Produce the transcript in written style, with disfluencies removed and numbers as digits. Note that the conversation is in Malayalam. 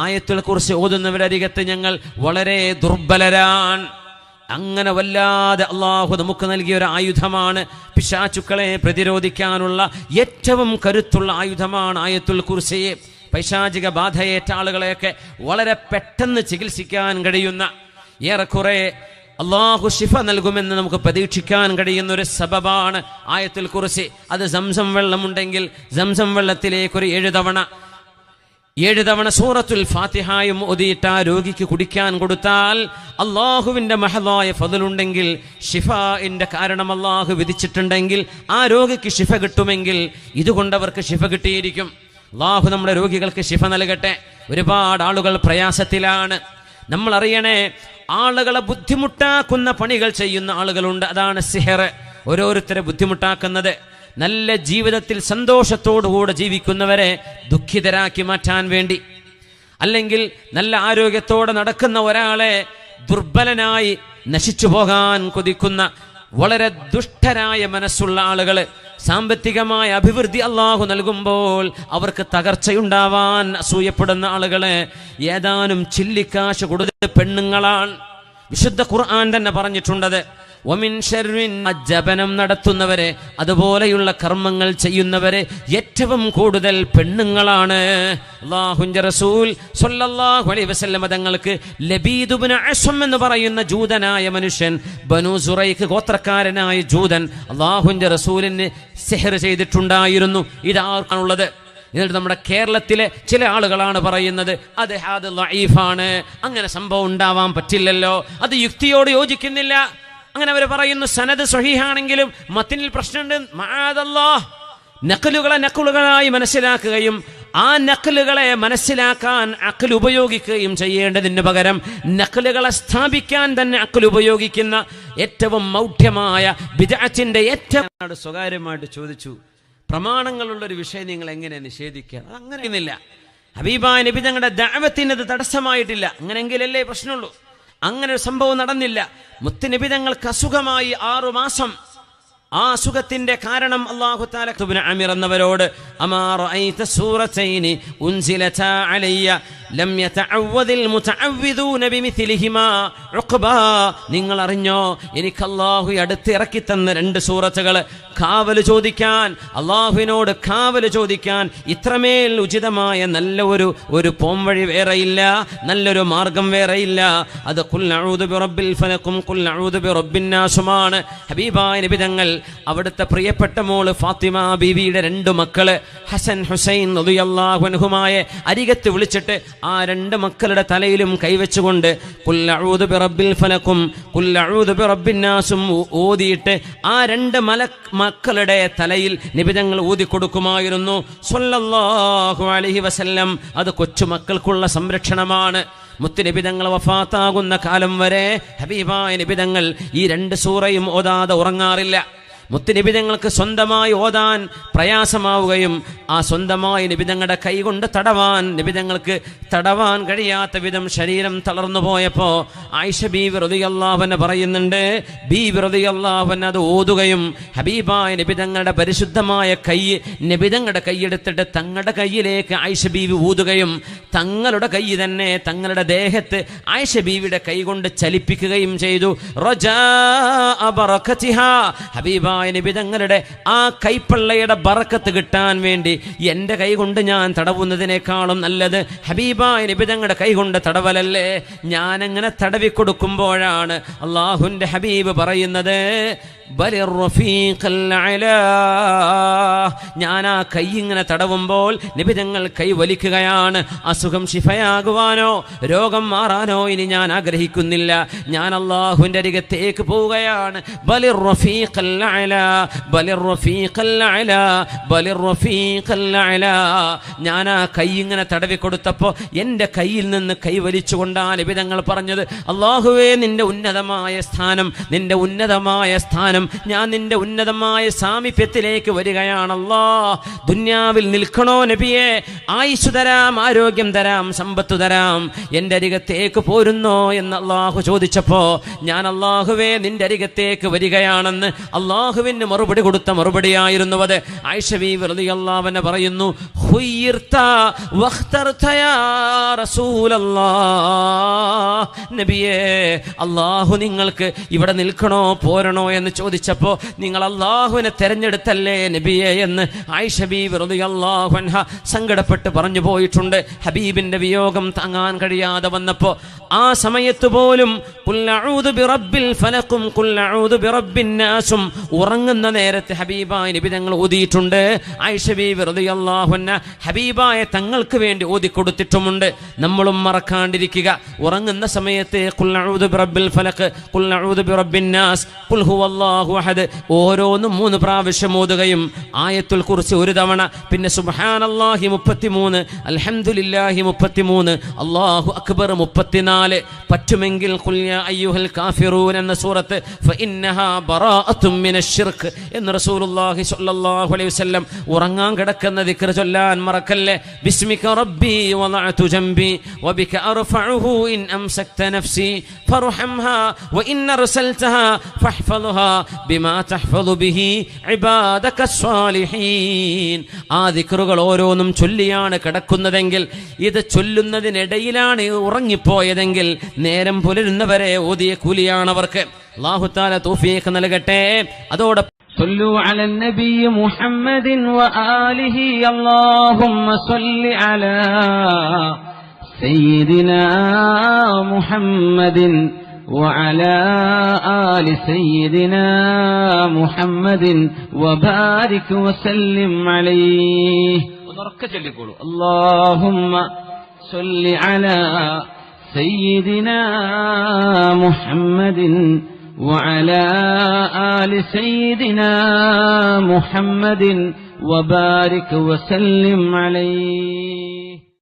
ആയത്തുൽ കുർസി ഓതുന്നവരരികത്ത് ഞങ്ങൾ വളരെ ദുർബലരാണ്. അങ്ങനെ വല്ലാതെ അള്ളാഹു നമുക്ക് നൽകിയ ഒരു ആയുധമാണ്. പിശാചുക്കളെ പ്രതിരോധിക്കാനുള്ള ഏറ്റവും കരുത്തുള്ള ആയുധമാണ് ആയത്തുൽ കുർസി. പൈശാചിക ബാധയേറ്റ ആളുകളെയൊക്കെ വളരെ പെട്ടെന്ന് ചികിത്സിക്കാൻ കഴിയുന്ന, ഏറെക്കുറെ അള്ളാഹു ശിഫ നൽകുമെന്ന് നമുക്ക് പ്രതീക്ഷിക്കാൻ കഴിയുന്ന ഒരു സബബാണ് ആയത്തുൽ കുർസി. അത് സംസം വെള്ളമുണ്ടെങ്കിൽ സംസം വെള്ളത്തിലേക്കൊരു 7 തവണ സൂറത്തുൽ ഫാത്തിഹായും ഓതിയിട്ട് ആ രോഗിക്ക് കുടിക്കാൻ കൊടുത്താൽ, അള്ളാഹുവിൻ്റെ മഹദായ ഫദലുണ്ടെങ്കിൽ, ഷിഫാഇൻ്റെ കാരണം അള്ളാഹു വിധിച്ചിട്ടുണ്ടെങ്കിൽ ആ രോഗിക്ക് ശിഫ കിട്ടുമെങ്കിൽ ഇതുകൊണ്ടവർക്ക് ശിഫ കിട്ടിയിരിക്കും. അള്ളാഹു നമ്മുടെ രോഗികൾക്ക് ശിഫ നൽകട്ടെ. ഒരുപാട് ആളുകൾ പ്രയാസത്തിലാണ്. നമ്മൾ അറിയണേ, ആളുകളെ ബുദ്ധിമുട്ടാക്കുന്ന പണികൾ ചെയ്യുന്ന ആളുകളുണ്ട്. അതാണ് സിഹർ. ഓരോരുത്തരെ ബുദ്ധിമുട്ടാക്കുന്നത്. നല്ല ജീവിതത്തിൽ സന്തോഷത്തോടുകൂടെ ജീവിക്കുന്നവരെ ദുഃഖിതരാക്കി മാറ്റാൻ വേണ്ടി, അല്ലെങ്കിൽ നല്ല ആരോഗ്യത്തോടെ നടക്കുന്ന ഒരാളെ ദുർബലനായി നശിച്ചു പോകാൻ കൊതിക്കുന്ന വളരെ ദുഷ്ടരായ മനസ്സുള്ള ആളുകൾ, സാമ്പത്തികമായ അഭിവൃദ്ധി അള്ളാഹു നൽകുമ്പോൾ അവർക്ക് തകർച്ചയുണ്ടാവാൻ അസൂയപ്പെടുന്ന ആളുകളെ ഏതാനും ചില്ലിക്കാശ് കൊടുത്ത പെണ്ണുങ്ങളാണ്. വിശുദ്ധ ഖുർആൻ തന്നെ പറഞ്ഞിട്ടുണ്ടത്, ജപനം നടത്തുന്നവരെ, അതുപോലെയുള്ള കർമ്മങ്ങൾ ചെയ്യുന്നവരെ ഏറ്റവും കൂടുതൽ പെണ്ണുങ്ങളാണ്. അല്ലാഹുവിന്റെ റസൂൽ സ്വല്ലല്ലാഹു അലൈഹി വസല്ലം തങ്ങൾക്ക് ലബീദ് ഇബ്നു അസ്വം എന്ന് പറയുന്ന ജൂതനായ മനുഷ്യൻ, ബനൂ സുറൈഖ് ഗോത്രക്കാരനായ ജൂതൻ, അല്ലാഹുവിന്റെ റസൂലിന് സിഹർ ചെയ്തിട്ടുണ്ടായിരുന്നു. ഇതാർക്കാണുള്ളത്? എന്നിട്ട് നമ്മുടെ കേരളത്തിലെ ചില ആളുകളാണ് പറയുന്നത് അത് ലഈഫാണ്, അങ്ങനെ സംഭവം ഉണ്ടാവാൻ പറ്റില്ലല്ലോ, അത് യുക്തിയോട് യോജിക്കുന്നില്ല. അങ്ങനെ അവർ പറയുന്നു. സനദ് സ്വഹീഹാണെങ്കിലും മത്തിനിൽ പ്രശ്നമുണ്ട്. മഅദല്ലാഹ്. നഖലുകളായി മനസ്സിലാക്കുകയും ആ നഖലുകളെ മനസ്സിലാക്കാൻ അഖൽ ഉപയോഗിക്കുകയും ചെയ്യേണ്ടതിന് പകരം നഖലുകളെ സ്ഥാപിക്കാൻ തന്നെ അഖൽ ഉപയോഗിക്കുന്ന ഏറ്റവും മൗഢ്യമായ ബിദ്അത്തിന്റെ ഏറ്റവും സ്വകാര്യമായിട്ട് ചോദിച്ചു, പ്രമാണങ്ങളുള്ളൊരു വിഷയം നിങ്ങൾ എങ്ങനെ നിഷേധിക്കുക? അങ്ങനെയൊന്നുമില്ല. ഹബീബായ നബി തങ്ങളുടെ ദഅവത്തിന് അത് തടസ്സമായിട്ടില്ല. അങ്ങനെയെങ്കിലല്ലേ പ്രശ്നമുള്ളൂ. അങ്ങനെ ഒരു സംഭവം നടന്നില്ല. മുത്തുനബി തങ്ങൾക്ക് അസുഖമായി 6 മാസം. ആ അസുഖത്തിന്റെ കാരണം അല്ലാഹു തആല ഇബ്നു അമീർ എന്നവരോട്, അമാ റഅയ്ത സൂറതൈനി ഉൻസിലതാ അലയ്യ ലം യതഅവ്വദിൽ മുതഅവ്വിദൂന ബിമിത്ലിഹിമാ ഉഖബാ, നിങ്ങൾ അറിഞ്ഞോ, എനിക്ക് അല്ലാഹു അടുത്ത് ഇറക്കി തന്ന 2 സൂറത്തുകൾ കാവൽ ചോദിക്കാൻ, അല്ലാഹുവിനോട് കാവൽ ചോദിക്കാൻ ഇത്രമേൽ ഉചിതമായ നല്ല ഒരു പോംവഴി വേറെയില്ല, നല്ലൊരു മാർഗം വേറെയില്ല. അത് ഖുൽ അഊദു ബിറബ്ബിൽ ഫലഖും ഖുൽ അഊദു ബിറബ്ബിൻ നാസുമാണ്. ഹബീബായ നബി തങ്ങൾ അവിടുത്തെ പ്രിയപ്പെട്ട മോള് ഫാത്തിമ ബീവിയുടെ 2 മക്കള് ഹസൻ ഹുസൈൻ റളിയല്ലാഹു അൻഹുമായ അരികത്ത് വിളിച്ചിട്ട് ആ 2 മക്കളുടെ തലയിലും കൈവച്ചുകൊണ്ട് ഖുൽ അഊദു ബിറബ്ബിൽ ഫലഖും ഖുൽ അഊദു ബിറബ്ബിൻ നാസും ഓതിയിട്ട് ആ 2 മക്കളുടെ തലയിൽ നബി തങ്ങൾ ഊതി കൊടുക്കുമായിരുന്നു സ്വല്ലല്ലാഹു അലൈഹി വസല്ലം. അത് കൊച്ചുമക്കൾക്കുള്ള സംരക്ഷണമാണ്. മുത്തുനബി തങ്ങൾ വഫാത്താകുന്ന കാലം വരെ ഹബീബായ നബി തങ്ങൾ ഈ 2 സൂറയും ഓതാതെ ഉറങ്ങാറില്ല. മുത്തുനബി തങ്ങൾക്ക് സ്വന്തമായി ഓതാൻ പ്രയാസമാവുകയും ആ സ്വന്തമായി നബി തങ്ങളുടെ കൈ കൊണ്ട് നബി തങ്ങൾക്ക് തടവാൻ കഴിയാത്ത വിധം ശരീരം തളർന്നു പോയപ്പോൾ ആയിഷ ബീവി റളിയല്ലാഹു അൻഹ പറയുന്നുണ്ട്, ബീവി റളിയല്ലാഹു അൻഹ അത് ഓതുകയും ഹബീബായ നബി തങ്ങളുടെ പരിശുദ്ധമായ കൈ നബി തങ്ങളുടെ കൈയെടുത്തിട്ട് തങ്ങളുടെ കൈയിലേക്ക് ആയിഷ ബീവി ഊതുകയും തങ്ങളുടെ കൈ തന്നെ തങ്ങളുടെ ദേഹത്ത് ആയിഷ ബീവിയുടെ കൈ കൊണ്ട് ചലിപ്പിക്കുകയും ചെയ്തു. റജാഅ ബറകതിഹാ, ഹബീബ നബി തങ്ങളുടെ ആ കൈപ്പള്ളയുടെ ബറക്കത്ത് കിട്ടാൻ വേണ്ടി എൻ്റെ കൈ കൊണ്ട് ഞാൻ തടവുന്നതിനേക്കാളും നല്ലത് ഹബീബായ നബി തങ്ങളുടെ കൈ കൊണ്ട് തടവലല്ലേ. ഞാനങ്ങനെ തടവി കൊടുക്കുമ്പോഴാണ് അല്ലാഹുവിൻ്റെ ഹബീബ് പറയുന്നത്, ഞാൻ ആ കൈ ഇങ്ങനെ തടവുമ്പോൾ നബി തങ്ങൾ കൈ വലിക്കുകയാണ്. അസുഖം ശിഫയാകുവാനോ രോഗം മാറാനോ ഇനി ഞാൻ ആഗ്രഹിക്കുന്നില്ല, ഞാൻ അല്ലാഹുവിൻ്റെ അരികത്തേക്ക് പോവുകയാണ്. ഞാൻ ആ കൈ ഇങ്ങനെ തടവി കൊടുത്തപ്പോൾ എൻ്റെ കയ്യിൽ നിന്ന് കൈ വലിച്ചുകൊണ്ടാണ് നബി തങ്ങൾ പറഞ്ഞത്, അല്ലാഹുവേ, നിന്റെ ഉന്നതമായ സ്ഥാനം, നിന്റെ ഉന്നതമായ സ്ഥാനം, ഞാൻ നിന്റെ ഉന്നതമായ സാമീപ്യത്തിലേക്ക് വരികയാണല്ലോ. ദുന്യാവിൽ നിൽക്കണോ നബിയെ? ആയുസ് തരാം, ആരോഗ്യം തരാം, സമ്പത്ത് തരാം, എൻ്റെ അരികത്തേക്ക് പോരുന്നോ എന്ന് അല്ലാഹു ചോദിച്ചപ്പോൾ ഞാൻ അല്ലാഹുവേ നിന്റെ അരികത്തേക്ക് വരികയാണെന്ന് അല്ലാഹു അല്ലാഹുവിന് മറുപടി കൊടുത്ത മറുപടിയായിരുന്നു അത്. ആയിഷ ബീവി റളിയല്ലാഹു അൻഹ പറയുന്നു, ഖുയ്യിർത വഖ്തർത യാ റസൂലല്ലാഹ്, നബിയേ അല്ലാഹു നിങ്ങൾക്ക് ഇവിടെ നിൽക്കണോ പോരണോ എന്ന് ചോദിച്ചപ്പോൾ നിങ്ങൾ അല്ലാഹുവിനെ തെരഞ്ഞെടുത്തല്ലേ നബിയേ എന്ന് ആയിഷ ബീവി റളിയല്ലാഹു അൻഹ സങ്കടപ്പെട്ട് പറഞ്ഞു പോയിട്ടുണ്ട്. ഹബീബിന്റെ വിയോഗം താങ്ങാൻ കഴിയാതെ വന്നപ്പോൾ ആ സമയത്ത് പോലും ഖുൽ അഊദു ബിറബ്ബിൽ ഫലഖും ഖുൽ അഊദു ബിറബ്ബിൻ നാസും ഉറങ്ങുന്ന നേരത്തെ ഹബീബായ നബി തങ്ങൾ ഓതിയിട്ടുണ്ട്. ആയിഷ ബീവി റളിയല്ലാഹു അൻഹ ഹബീബായ തങ്ങൾക്ക് വേണ്ടി ഓതി കൊടുത്തിട്ടുമുണ്ട്. നമ്മളും മറക്കാണ്ടിരിക്കുക. ഉറങ്ങുന്ന സമയത്ത് ഖുൽ അഊദു ബിറബ്ബിൽ ഫലഖ് ഖുൽ അഊദു ബിറബ്ബിൻ നാസ് ഖുൽ ഹുവല്ലാഹു അഹദ് ഓരോന്നും 3 പ്രാവശ്യം ഓതുകയും ആയത്തുൽ കുർസി ഒരു തവണ, പിന്നെ സുബ്ഹാനല്ലാഹി 33, അൽഹംദുലില്ലാഹി 33, അല്ലാഹു അക്ബർ 34, പറ്റുമെങ്കിൽ ഖുൽ യാ അയ്യുഹൽ കാഫിറൂൻ എന്ന സൂറത്ത് ഫഇന്നഹാ ബറാഅത്തും മിനശ്ശിർക്ക് എന്ന് റസൂലുള്ളാഹി സ്വല്ലല്ലാഹു അലൈഹി വസല്ലം ഉറങ്ങാൻ കിടക്കുന്ന ദിക്ർ ചൊല്ലാൻ മറക്കല്ലേ. ബിസ്മിക റബ്ബി വളഅതു ജംബി വബിക അർഫഉഹു ഇൻ അംസക്ത നഫ്സി ഫർഹംഹാ വഇൻ അർസൽതഹാ ഫഹ്ഫദ്ഹാ ബിമാ തഹ്ഫദു ബിഹി ഇബാദക സ്വാലിഹീൻ. ആ ദിക്റുകൾ ഓരോന്നും ചൊല്ലിയാണ് കിടക്കുന്നതെങ്കിൽ, ഇത് ചൊല്ലുന്നതിനിടയിലാണ് ഉറങ്ങിപ്പോയതെങ്കിൽ നേരം പുലരുന്നവരെ ഓതിയ കൂലിയാണവർക്ക്. അല്ലാഹു തആല തൗഫീഖ് നൽകട്ടെ. അതോടൊപ്പം صلوا على النبي محمد وآله اللهم صل على سيدنا محمد وعلى آل سيدنا محمد وبارك وسلم عليه. اللهم صل على سيدنا محمد وعلى آل سيدنا محمد وبارك وسلم عليه.